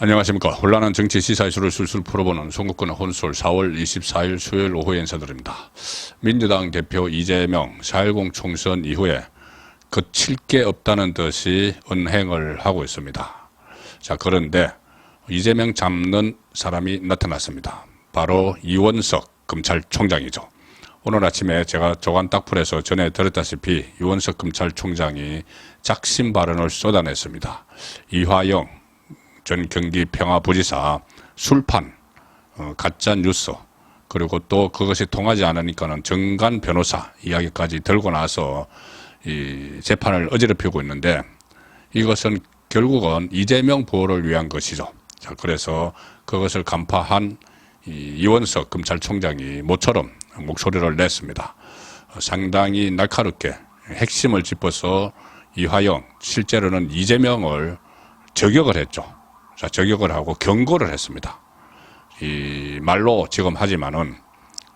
안녕하십니까. 혼란한 정치 시사 이슈를 술술 풀어보는 송국근의 혼술 4월 24일 수요일 오후에 인사드립니다. 민주당 대표 이재명 4.10 총선 이후에 거칠 게 없다는 듯이 언행을 하고 있습니다. 자, 그런데 이재명 잡는 사람이 나타났습니다. 바로 이원석 검찰총장이죠. 오늘 아침에 제가 조간 딱풀에서 전해드렸다시피 이원석 검찰총장이 작심 발언을 쏟아냈습니다. 이화영 전 경기평화부지사 술판, 가짜뉴스, 그리고 또 그것이 통하지 않으니까는 정관 변호사 이야기까지 들고 나서 이 재판을 어지럽히고 있는데, 이것은 결국은 이재명 보호를 위한 것이죠. 자, 그래서 그것을 간파한 이원석 검찰총장이 모처럼 목소리를 냈습니다. 상당히 날카롭게 핵심을 짚어서 이화영, 실제로는 이재명을 저격을 했죠. 자, 저격을 하고 경고를 했습니다. 이 말로 지금 하지만은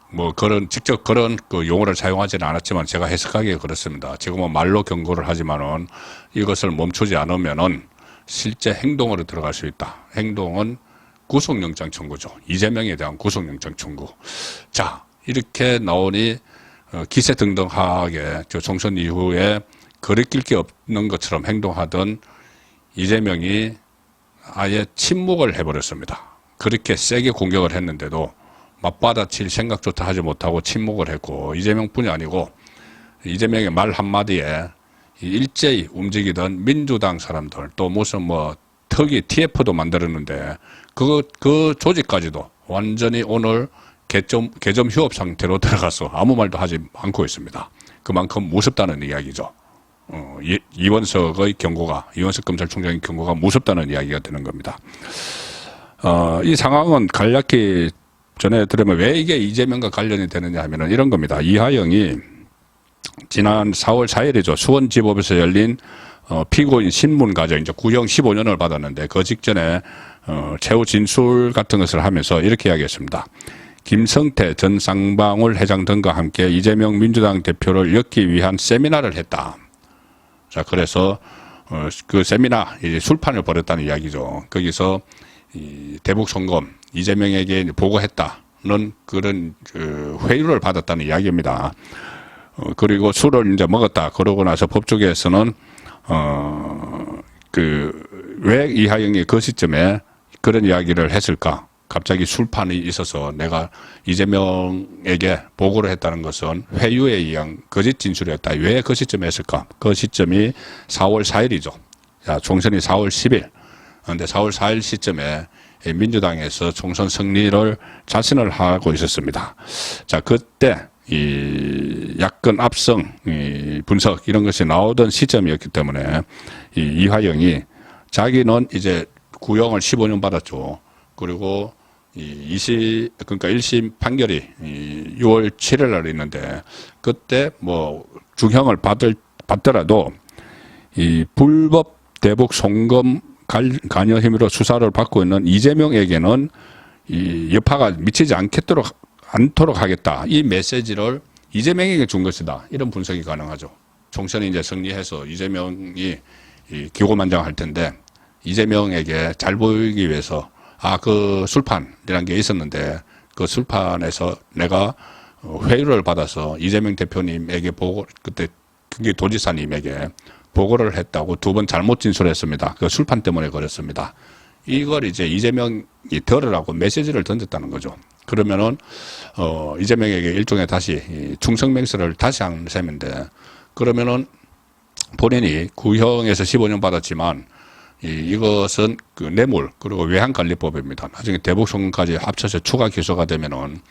뭐 직접 그런 그 용어를 사용하지는 않았지만 제가 해석하기에 그렇습니다. 지금은 말로 경고를 하지만은 이것을 멈추지 않으면은 실제 행동으로 들어갈 수 있다. 행동은 구속영장 청구죠. 이재명에 대한 구속영장 청구. 자, 이렇게 나오니 기세등등하게 총선 이후에 거리낄 게 없는 것처럼 행동하던 이재명이 아예 침묵을 해버렸습니다. 그렇게 세게 공격을 했는데도 맞받아칠 생각조차 하지 못하고 침묵을 했고, 이재명뿐이 아니고 이재명의 말 한마디에 일제히 움직이던 민주당 사람들, 또 무슨 뭐 특이 TF도 만들었는데 그 조직까지도 완전히 오늘 개점 휴업 상태로 들어가서 아무 말도 하지 않고 있습니다. 그만큼 무섭다는 이야기죠. 이원석의 경고가, 이원석 검찰총장의 경고가 무섭다는 이야기가 되는 겁니다. 이 상황은 간략히 전해드리면 왜 이게 이재명과 관련이 되느냐 하면은 이런 겁니다. 이화영이 지난 4월 4일이죠. 수원지법에서 열린 피고인 신문과정, 이제 구형 15년을 받았는데 그 직전에 최후 진술 같은 것을 하면서 이렇게 이야기했습니다. 김성태 전 쌍방울 회장 등과 함께 이재명 민주당 대표를 엮기 위한 세미나를 했다. 자, 그래서 그 세미나 이제 술판을 벌였다는 이야기죠. 거기서 이 대북 송금 이재명에게 보고했다는 그런 회유를 받았다는 이야기입니다. 그리고 술을 이제 먹었다. 그러고 나서 법조계에서는 왜 이화영이 그 시점에 그런 이야기를 했을까? 갑자기 술판이 있어서 내가 이재명에게 보고를 했다는 것은 회유에 의한 거짓 진술이었다. 왜 그 시점에 했을까? 그 시점이 4월 4일이죠. 자, 총선이 4월 10일. 그런데 4월 4일 시점에 민주당에서 총선 승리를 자신을 하고 있었습니다. 자, 그때 이 야권 압승, 이 분석 이런 것이 나오던 시점이었기 때문에 이화영이 자기는 이제 구형을 15년 받았죠. 그리고 그러니까 1심 판결이 6월 7일 날 있는데, 그때 뭐 중형을 받더라도 이 불법 대북 송금 관여 혐의로 수사를 받고 있는 이재명에게는 이 여파가 미치지 않도록 하겠다. 이 메시지를 이재명에게 준 것이다. 이런 분석이 가능하죠. 총선이 이제 승리해서 이재명이 기고만장할 텐데, 이재명에게 잘 보이기 위해서 그 술판이라는 게 있었는데 그 술판에서 내가 회유를 받아서 이재명 대표님에게 그때 경기도지사님에게 보고를 했다고 2번 잘못 진술했습니다. 그 술판 때문에 그랬습니다. 이걸 이제 이재명이 들으라고 메시지를 던졌다는 거죠. 그러면은 이재명에게 일종의 다시 충성맹세를 다시 한 셈인데, 그러면은 본인이 구형에서 15년 받았지만 이것은 그 뇌물 그리고 외환관리법입니다. 나중에 대북송금까지 합쳐서 추가 기소가 되면은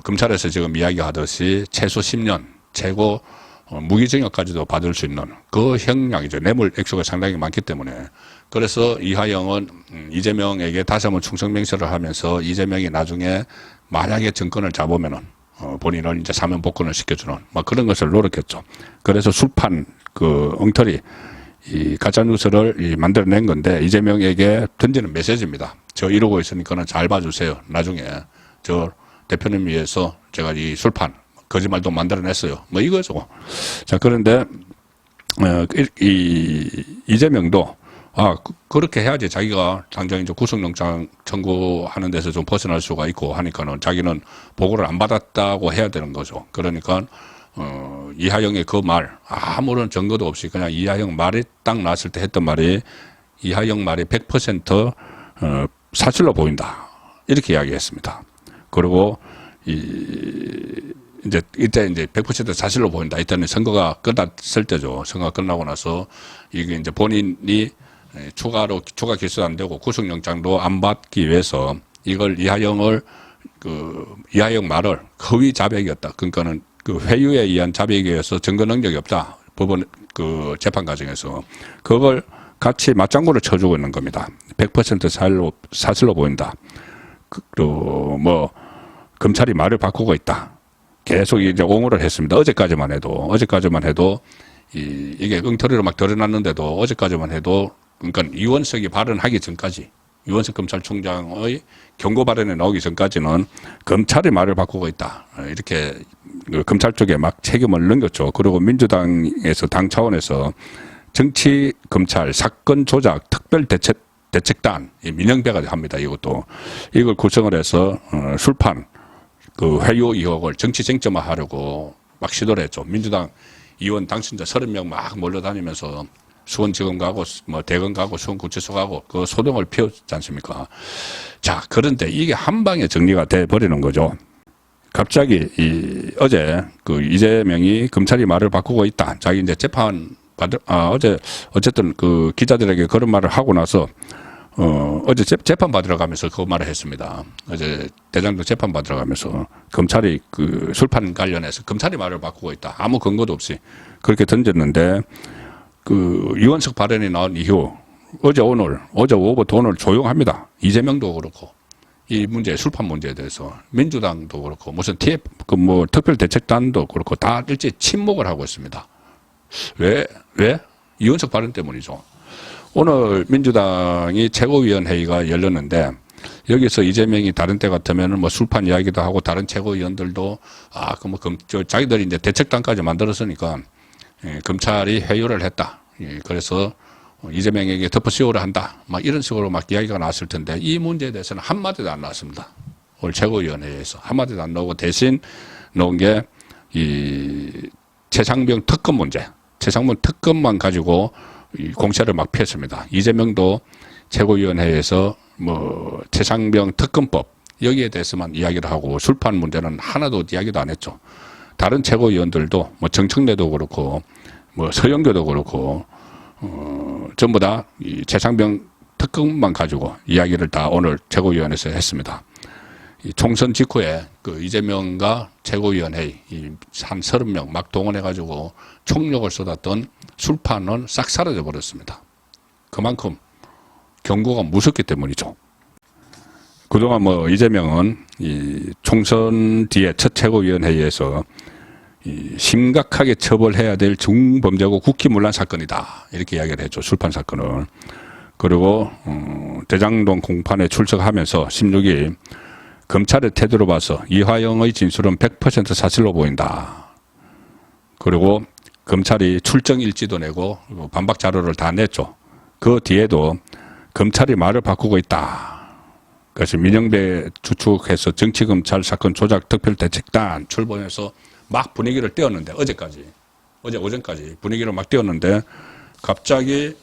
검찰에서 지금 이야기하듯이 최소 10년, 최고 무기징역까지도 받을 수 있는 그 형량이죠. 뇌물 액수가 상당히 많기 때문에. 그래서 이화영은 이재명에게 다시 한번 충성맹세를 하면서 이재명이 나중에 만약에 정권을 잡으면은 본인을 이제 사면 복권을 시켜주는 막 그런 것을 노력했죠. 그래서 술판 그 엉터리 이 가짜뉴스를 만들어낸 건데, 이재명에게 던지는 메시지입니다. 저 이러고 있으니까는 잘 봐주세요. 나중에 저 대표님 위해서 제가 이 술판 거짓말도 만들어냈어요. 뭐 이거죠. 자, 그런데 이재명도 그렇게 해야지 자기가 당장 이제 구속영장 청구하는 데서 좀 벗어날 수가 있고 하니까는 자기는 보고를 안 받았다고 해야 되는 거죠. 그러니까, 이하영의 그 말, 아무런 증거도 없이 그냥 이하영 말이 딱 나왔을 때 했던 말이 이하영 말이 100% 사실로 보인다. 이렇게 이야기했습니다. 그리고 이제 이때 이제 100% 사실로 보인다. 이때는 선거가 끝났을 때죠. 선거가 끝나고 나서 이게 이제 본인이 추가 기소 안 되고 구속영장도 안 받기 위해서 이걸 이하영 말을 허위 자백이었다. 그러니까는 그 회유에 의한 자백에 의해서 증거 능력이 없다. 법원 그 재판 과정에서 그걸 같이 맞장구를 쳐주고 있는 겁니다. 100% 사실로 보인다. 또 뭐 검찰이 말을 바꾸고 있다. 계속 이제 옹호를 했습니다. 어제까지만 해도 이게 엉터리로 막 드러났는데도 어제까지만 해도 그러니까 이원석이 발언하기 전까지 이원석 검찰총장의 경고 발언에 나오기 전까지는 검찰이 말을 바꾸고 있다. 이렇게 검찰 쪽에 막 책임을 넘겼죠. 그리고 민주당에서 당 차원에서 정치 검찰 사건 조작 특별 대책단 민영배가 합니다. 이걸 구성을 해서 술판 그 회유 의혹을 정치 쟁점화하려고 막 시도를 했죠. 민주당 의원 당선자 30명 막 몰려다니면서 수원지검 가고 뭐 대검 가고 수원구치소 가고 그 소동을 피웠지 않습니까? 자, 그런데 이게 한 방에 정리가 돼 버리는 거죠. 갑자기 어제 그 이재명이 검찰이 말을 바꾸고 있다. 자기 이제 어제 어쨌든 그 기자들에게 그런 말을 하고 나서 어제 재판 받으러 가면서 그 말을 했습니다. 어제 대장동 재판 받으러 가면서 검찰이 그 술판 관련해서 검찰이 말을 바꾸고 있다. 아무 근거도 없이 그렇게 던졌는데 그 이원석 발언이 나온 이후 어제 오후부터 오늘 조용합니다. 이재명도 그렇고 이 문제 술판 문제에 대해서 민주당도 그렇고 무슨 특별대책단도 그렇고 다 일제히 침묵을 하고 있습니다. 왜? 이원석 발언 때문이죠. 오늘 민주당이 최고위원회의가 열렸는데 여기서 이재명이 다른 때 같으면은 뭐 술판 이야기도 하고 다른 최고위원들도 자기들이 이제 대책단까지 만들었으니까 검찰이 회유를 했다. 그래서 이재명에게 덮어씌우려 한다. 막 이런 식으로 막 이야기가 나왔을 텐데 이 문제에 대해서는 한마디도 안 나왔습니다. 오늘 최고위원회에서 한마디도 안 나오고 대신 나온 게 이 최상병 특검 문제. 최상병 특검만 가지고 공세를 막 폈습니다. 이재명도 최고위원회에서 뭐 최상병 특검법 여기에 대해서만 이야기를 하고 술판 문제는 하나도 이야기도 안 했죠. 다른 최고위원들도 뭐 정청래도 그렇고 뭐 서영교도 그렇고 전부 다 이 최상병 특검만 가지고 이야기를 다 오늘 최고위원회에서 했습니다. 이 총선 직후에 그 이재명과 최고위원회 한 30명 막 동원해가지고 총력을 쏟았던 술판은 싹 사라져 버렸습니다. 그만큼 경고가 무섭기 때문이죠. 그동안 뭐 이재명은 이 총선 뒤에 첫 최고위원회의에서 심각하게 처벌해야 될 중범죄고 국기문란 사건이다. 이렇게 이야기를 했죠. 술판 사건을. 그리고 대장동 공판에 출석하면서 16일 검찰의 태도로 봐서 이화영의 진술은 100% 사실로 보인다. 그리고 검찰이 출정 일지도 내고 반박 자료를 다 냈죠. 그 뒤에도 검찰이 말을 바꾸고 있다. 그래서 민영배 주축해서 정치검찰 사건 조작 특별대책단 출범해서 막 분위기를 띄웠는데 어제 오전까지 분위기를 막 띄웠는데 갑자기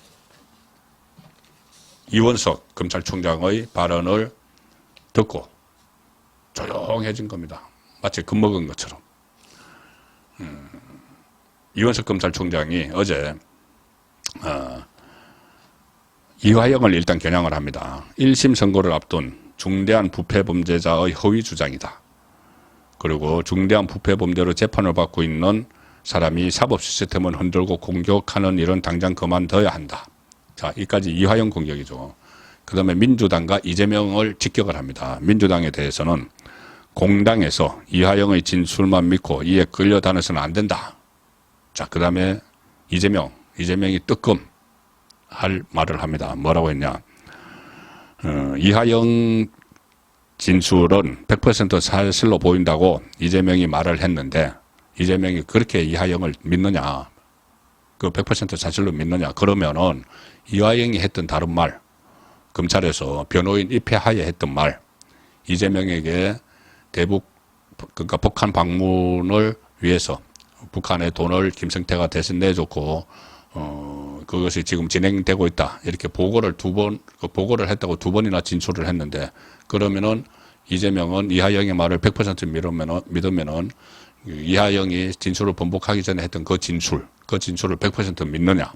이원석 검찰총장의 발언을 듣고 조용해진 겁니다. 마치 겁먹은 것처럼. 이원석 검찰총장이 어제 이화영을 일단 겨냥을 합니다. 1심 선고를 앞둔 중대한 부패범죄자의 허위 주장이다. 그리고 중대한 부패범죄로 재판을 받고 있는 사람이 사법 시스템을 흔들고 공격하는 일은 당장 그만둬야 한다. 자, 이까지 이화영 공격이죠. 그 다음에 민주당과 이재명을 직격을 합니다. 민주당에 대해서는 공당에서 이화영의 진술만 믿고 이에 끌려다녀서는 안 된다. 자, 그 다음에 이재명이 뜨끔 할 말을 합니다. 뭐라고 했냐. 이화영 진술은 100% 사실로 보인다고 이재명이 말을 했는데 이재명이 그렇게 이화영을 믿느냐. 그 100% 사실로 믿느냐. 그러면은 이화영이 했던 다른 말, 검찰에서 변호인 입회하에 했던 말, 이재명에게 그러니까 북한 방문을 위해서 북한에 돈을 김성태가 대신 내줬고, 그것이 지금 진행되고 있다. 이렇게 보고를 보고를 했다고 2번이나 진술을 했는데, 그러면은 이재명은 이하영의 말을 100% 믿으면은 이하영이 진술을 번복하기 전에 했던 그 진술을 100% 믿느냐?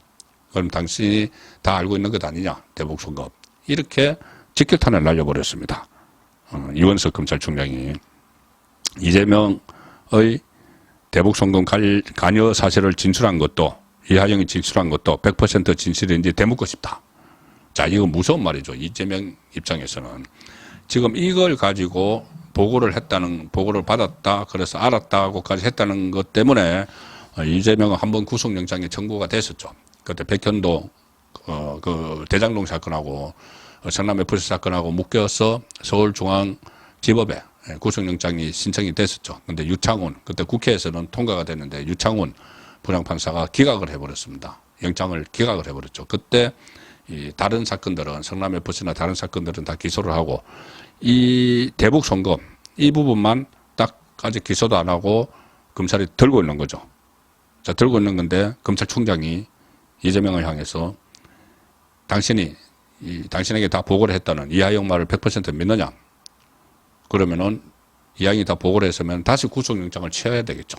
그럼 당신이 다 알고 있는 것 아니냐? 대북송금. 이렇게 직격탄을 날려버렸습니다. 이원석 검찰총장이 이재명의 대북송금 관여 사실을 진술한 것도, 이하영이 진술한 것도 100% 진실인지 되묻고 싶다. 자, 이거 무서운 말이죠. 이재명 입장에서는. 지금 이걸 가지고 보고를 받았다, 그래서 알았다고까지 했다는 것 때문에 이재명은 한번 구속영장이 청구가 됐었죠. 그때 백현도 그 대장동 사건하고 성남 FC 사건하고 묶여서 서울중앙지법에 구속영장이 신청이 됐었죠. 근데 유창훈, 그때 국회에서는 통과가 됐는데 유창훈 부장판사가 기각을 해버렸습니다. 영장을 기각을 해버렸죠. 그때 이 다른 사건들은, 성남 FC나 다른 사건들은 다 기소를 하고, 이 대북 송금 이 부분만 딱 아직 기소도 안 하고 검찰이 들고 있는 거죠. 자, 들고 있는 건데 검찰총장이 이재명을 향해서 당신에게 다 보고를 했다는 이하영 말을 100% 믿느냐? 그러면은 이하영이 다 보고를 했으면 다시 구속영장을 취해야 되겠죠.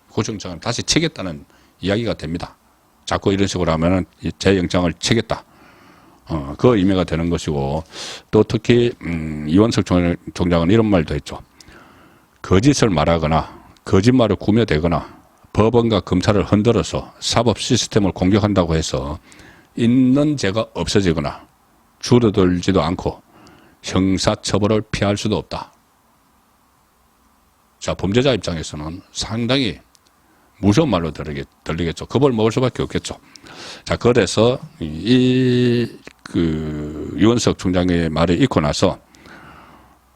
구속영장을 다시 치겠다는 이야기가 됩니다. 자꾸 이런 식으로 하면은 제 영장을 치겠다. 그 의미가 되는 것이고, 또 특히 이원석 총장은 이런 말도 했죠. 거짓을 말하거나 거짓말을 꾸며대거나 법원과 검찰을 흔들어서 사법 시스템을 공격한다고 해서 있는 죄가 없어지거나 줄어들지도 않고 형사처벌을 피할 수도 없다. 자, 범죄자 입장에서는 상당히 무서운 말로 들리겠죠. 겁을 먹을 수밖에 없겠죠. 자, 그래서 이원석 총장의 말을 읽고 나서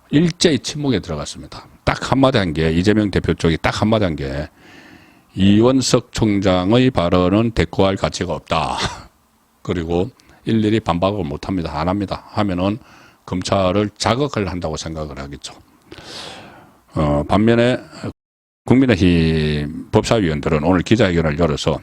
일제히 침묵에 들어갔습니다. 딱 한마디 한 게, 이재명 대표 쪽이 딱 한마디 한 게, 이원석 총장의 발언은 대꾸할 가치가 없다. 그리고 일일이 반박을 못 합니다. 안 합니다. 하면은 검찰을 자극을 한다고 생각을 하겠죠. 반면에 국민의힘 법사위원들은 오늘 기자회견을 열어서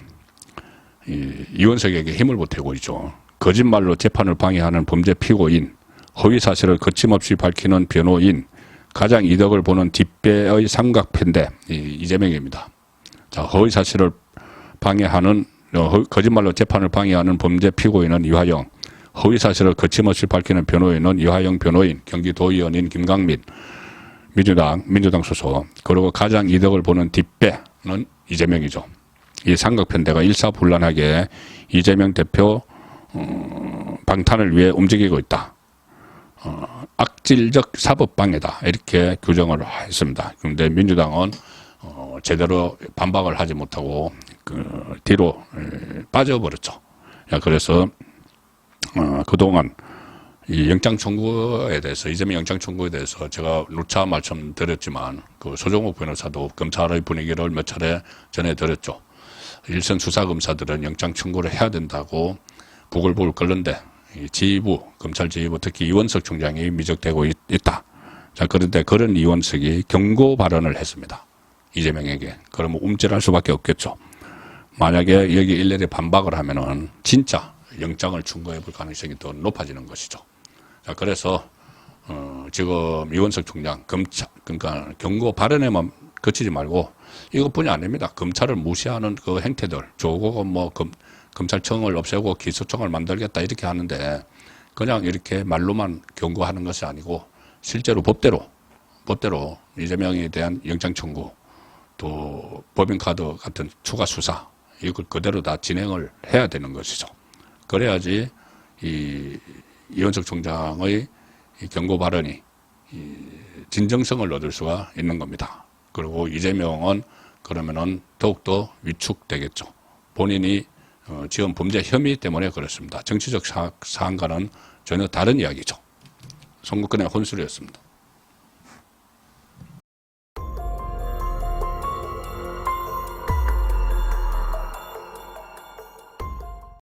이원석에게 힘을 보태고 있죠. 거짓말로 재판을 방해하는 범죄 피고인, 허위 사실을 거침없이 밝히는 변호인, 가장 이득을 보는 뒷배의 삼각편대 이재명입니다. 자, 허위 사실을 방해하는, 거짓말로 재판을 방해하는 범죄 피고인은 이화영, 허위 사실을 거침없이 밝히는 변호인은 이화영 변호인, 경기도의원인 김강민, 민주당 소속, 그리고 가장 이득을 보는 뒷배는 이재명이죠. 이 삼각편대가 일사불란하게 이재명 대표 방탄을 위해 움직이고 있다. 악질적 사법방해다. 이렇게 규정을 했습니다. 그런데 민주당은 제대로 반박을 하지 못하고 뒤로 빠져버렸죠. 그래서 그동안 이 영장 청구에 대해서, 이재명 영장 청구에 대해서 제가 누차 말씀드렸지만, 그 소정욱 변호사도 검찰의 분위기를 몇 차례 전해드렸죠. 일선 수사검사들은 영장 청구를 해야 된다고 부글부글 끓는데, 검찰 지휘부, 특히 이원석 총장이 미적되고 있다. 자, 그런데 그런 이원석이 경고 발언을 했습니다. 이재명에게. 그러면 움찔할 수밖에 없겠죠. 만약에 여기 일일이 반박을 하면은 진짜 영장을 청구해 볼 가능성이 더 높아지는 것이죠. 자, 그래서 지금 이원석 총장 그러니까 경고 발언에만 그치지 말고 이것뿐이 아닙니다. 검찰을 무시하는 그 행태들, 조국은 뭐 검찰청을 없애고 기소청을 만들겠다 이렇게 하는데, 그냥 이렇게 말로만 경고하는 것이 아니고 실제로 법대로 이재명에 대한 영장 청구, 또 법인카드 같은 추가 수사, 이걸 그대로 다 진행을 해야 되는 것이죠. 그래야지 이원석 총장의 경고 발언이 진정성을 얻을 수가 있는 겁니다. 그리고 이재명은 그러면은 더욱더 위축되겠죠. 본인이 지은 범죄 혐의 때문에 그렇습니다. 정치적 사안과는 전혀 다른 이야기죠. 송국근의 혼술이었습니다.